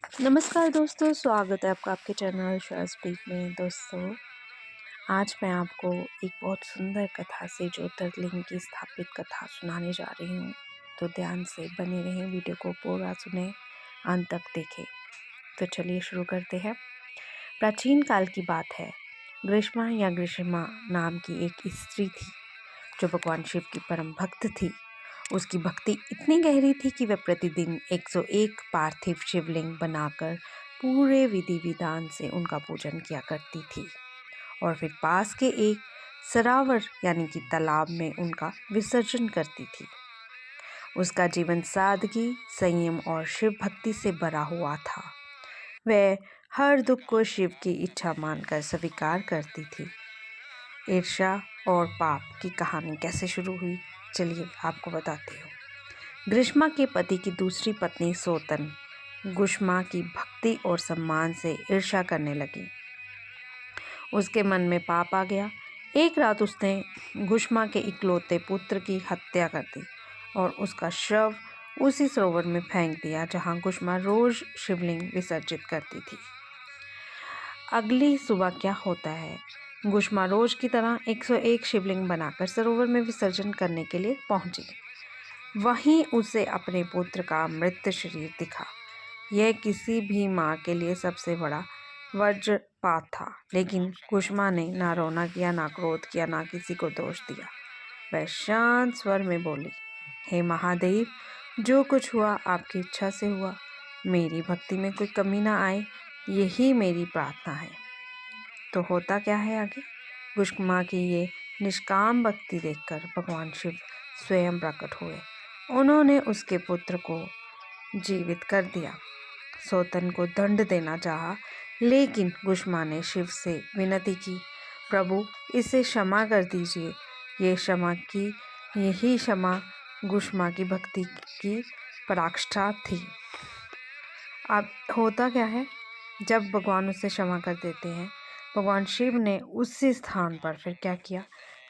नमस्कार दोस्तों, स्वागत है आपका आपके चैनल श्रेया स्पीक में। दोस्तों, आज मैं आपको एक बहुत सुंदर कथा से ज्योतिर्लिंग की स्थापित कथा सुनाने जा रही हूँ। तो ध्यान से बने रहें, वीडियो को पूरा सुने, अंत तक देखें। तो चलिए शुरू करते हैं। प्राचीन काल की बात है। ग्रीष्मा या ग्रीष्मा नाम की एक स्त्री थी जो भगवान शिव की परम भक्त थी। उसकी भक्ति इतनी गहरी थी कि वह प्रतिदिन 101 पार्थिव शिवलिंग बनाकर पूरे विधि विधान से उनका पूजन किया करती थी और फिर पास के एक सरावर यानी कि तालाब में उनका विसर्जन करती थी। उसका जीवन सादगी, संयम और शिव भक्ति से भरा हुआ था। वह हर दुख को शिव की इच्छा मानकर स्वीकार करती थी। ईर्ष्या और पाप की कहानी कैसे शुरू हुई, चलिए आपको बताती हूँ। ग्रीष्मा के पति की दूसरी पत्नी सोतन गुष्मा की भक्ति और सम्मान से ईर्ष्या करने लगी। उसके मन में पाप आ गया। एक रात उसने गुष्मा के इकलौते पुत्र की हत्या कर दी और उसका शव उसी सरोवर में फेंक दिया जहाँ गुष्मा रोज शिवलिंग विसर्जित करती थी। अगली सुबह क्या होता है, गुष्मा रोज की तरह 101 शिवलिंग बनाकर सरोवर में विसर्जन करने के लिए पहुंची। वहीं उसे अपने पुत्र का मृत शरीर दिखा। यह किसी भी माँ के लिए सबसे बड़ा वज्रपात था, लेकिन गुष्मा ने ना रोना किया, ना क्रोध किया, ना किसी को दोष दिया। वह शांत स्वर में बोली, हे महादेव, जो कुछ हुआ आपकी इच्छा से हुआ। मेरी भक्ति में कोई कमी ना आए, यही मेरी प्रार्थना है। तो होता क्या है आगे? गुष्मा की ये निष्काम भक्ति देखकर भगवान शिव स्वयं प्रकट हुए। उन्होंने उसके पुत्र को जीवित कर दिया। सोतन को दंड देना चाहा, लेकिन गुष्मा ने शिव से विनती की, प्रभु इसे क्षमा कर दीजिए। यही क्षमा गुष्मा की भक्ति की पराकाष्ठा थी। अब होता क्या है, जब भगवान उसे क्षमा कर देते हैं, भगवान शिव ने उसी स्थान पर फिर क्या किया,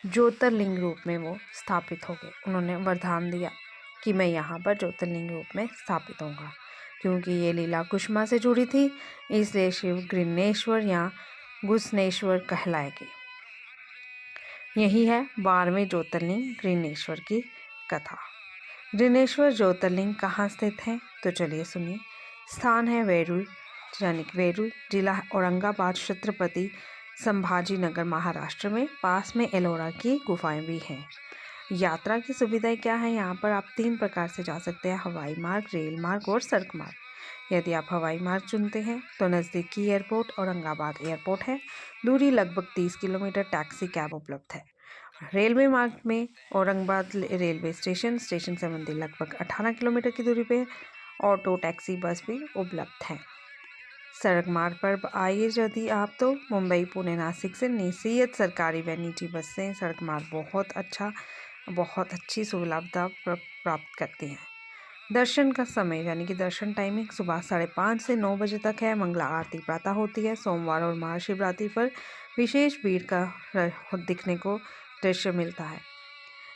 ज्योतिर्लिंग रूप में वो स्थापित हो गए। उन्होंने वरदान दिया कि मैं यहाँ पर ज्योतिर्लिंग रूप में स्थापित होऊंगा। क्योंकि ये लीला गुष्मा से जुड़ी थी, इसलिए शिव ग्रीनेश्वर या गुस्नेश्वर कहलाएंगे। यही है 12वें ज्योतिर्लिंग ग्रीनेश्वर की कथा। ग्रीनेश्वर ज्योतिर्लिंग कहाँ स्थित है, तो चलिए सुनिए। स्थान है वेरूल, यानी कि वेरूल जिला औरंगाबाद, छत्रपति संभाजी नगर, महाराष्ट्र में। पास में एलोरा की गुफाएं भी हैं। यात्रा की सुविधाएं क्या है यहाँ पर? आप 3 प्रकार से जा सकते हैं, हवाई मार्ग, रेल मार्ग और सड़क मार्ग। यदि आप हवाई मार्ग चुनते हैं तो नज़दीकी एयरपोर्ट औरंगाबाद एयरपोर्ट है। दूरी लगभग 30 किलोमीटर। टैक्सी कैब उपलब्ध है। रेलवे मार्ग में औरंगाबाद रेलवे स्टेशन से मंदिर लगभग 18 किलोमीटर की दूरी पे ऑटो, टैक्सी, बस भी उपलब्ध है। सड़क मार्ग पर आइए यदि आप, तो मुंबई, पुणे, नासिक से नियमित सरकारी व निजी बसें सड़क मार्ग बहुत अच्छी सुविधा प्राप्त करती हैं। दर्शन का समय यानी कि दर्शन टाइमिंग सुबह 5:30 से 9 बजे तक है। मंगला आरती प्रातः होती है। सोमवार और महाशिवरात्रि पर विशेष भीड़ का दिखने को दृश्य मिलता है।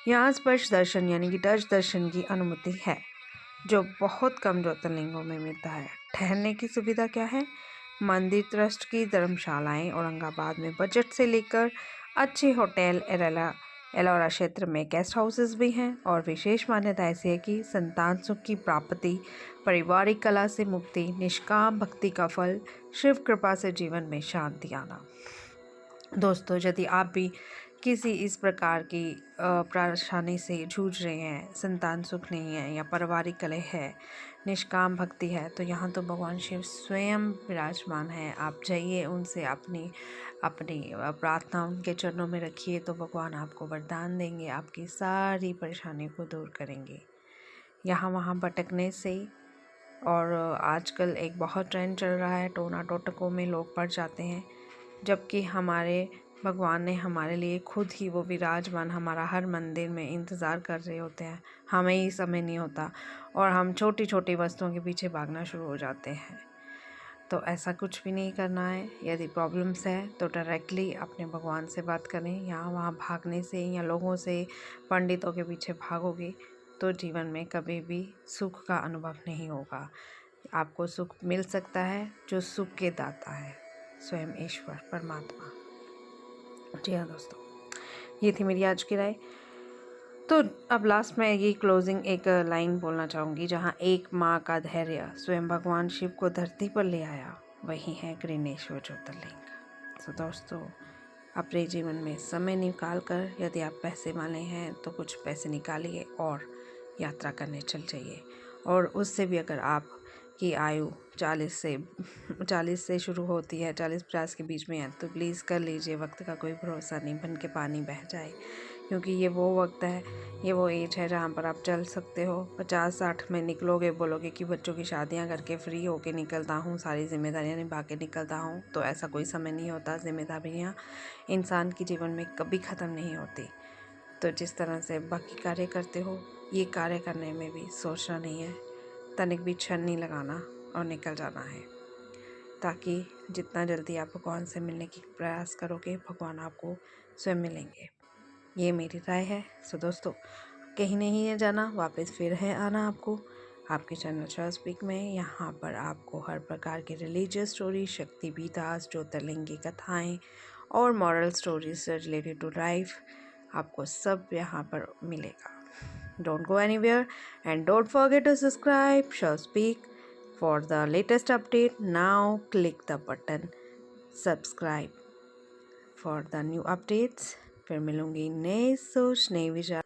यहाँ स्पर्श दर्शन यानी कि टच दर्शन की अनुमति है, जो बहुत कम ज्योतिर्लिंगों में मिलता है। ठहरने की सुविधा क्या है? मंदिर ट्रस्ट की धर्मशालाएं औरंगाबाद में बजट से लेकर अच्छे होटल, एलोरा क्षेत्र में गेस्ट हाउसेस भी हैं। और विशेष मान्यता ऐसी है कि संतान सुख की प्राप्ति, पारिवारिक कला से मुक्ति, निष्काम भक्ति का फल, शिव कृपा से जीवन में शांति आना। दोस्तों, यदि आप भी किसी इस प्रकार की परेशानी से जूझ रहे हैं, संतान सुख नहीं है या पारिवारिक कलह है, निष्काम भक्ति है, तो यहाँ तो भगवान शिव स्वयं विराजमान है। आप जाइए, उनसे अपनी प्रार्थना उनके चरणों में रखिए, तो भगवान आपको वरदान देंगे, आपकी सारी परेशानियों को दूर करेंगे। यहाँ वहाँ भटकने से, और आजकल एक बहुत ट्रेंड चल रहा है, टोना टोटकों में लोग पड़ जाते हैं, जबकि हमारे भगवान ने हमारे लिए खुद ही वो विराजमान हमारा हर मंदिर में इंतज़ार कर रहे होते हैं। हमें ही समय नहीं होता और हम छोटी छोटी वस्तुओं के पीछे भागना शुरू हो जाते हैं। तो ऐसा कुछ भी नहीं करना है। यदि प्रॉब्लम्स है तो डायरेक्टली अपने भगवान से बात करें। यहाँ वहाँ भागने से या लोगों से, पंडितों के पीछे भागोगे तो जीवन में कभी भी सुख का अनुभव नहीं होगा। आपको सुख मिल सकता है, जो सुख के दाता है स्वयं ईश्वर परमात्मा। जी हाँ दोस्तों, ये थी मेरी आज की राय। तो अब लास्ट में ये क्लोजिंग एक लाइन बोलना चाहूँगी, जहाँ एक माँ का धैर्य स्वयं भगवान शिव को धरती पर ले आया, वही है ग्रीनेश्वर ज्योतिर्लिंग। तो दोस्तों, अपने जीवन में समय निकाल कर यदि आप पैसे वाले हैं तो कुछ पैसे निकालिए और यात्रा करने चल जाइए। और उससे भी अगर आप की आयु 40 से शुरू होती है, 40-50 के बीच में है, तो प्लीज़ कर लीजिए। वक्त का कोई भरोसा नहीं, बन के पानी बह जाए, क्योंकि ये वो वक्त है, ये वो एज है जहाँ पर आप चल सकते हो। 50-60 में निकलोगे, बोलोगे कि बच्चों की शादियाँ करके फ्री होके निकलता हूँ, सारी जिम्मेदारियाँ निभा के निकलता हूँ, तो ऐसा कोई समय नहीं होता। जिम्मेदारियाँ इंसान के जीवन में कभी ख़त्म नहीं होती। तो जिस तरह से बाकी कार्य करते हो, ये कार्य करने में भी सोचना नहीं है, तनिक भी क्षण नहीं लगाना और निकल जाना है, ताकि जितना जल्दी आप भगवान से मिलने की प्रयास करोगे, भगवान आपको स्वयं मिलेंगे। ये मेरी राय है। सो दोस्तों, कहीं नहीं है जाना, वापस फिर है आना आपको आपके चैनल शो स्पीक में। यहाँ पर आपको हर प्रकार के रिलीजियस स्टोरी, शक्ति पीठास, ज्योतिर्लिंगी कथाएँ और मॉरल स्टोरीज से रिलेटेड टू लाइफ, आपको सब यहाँ पर मिलेगा। Don't go anywhere and don't forget to subscribe Shall Speak for the latest update. Now click the button subscribe for the new updates। फिर मिलूंगी नए सोच नए विचार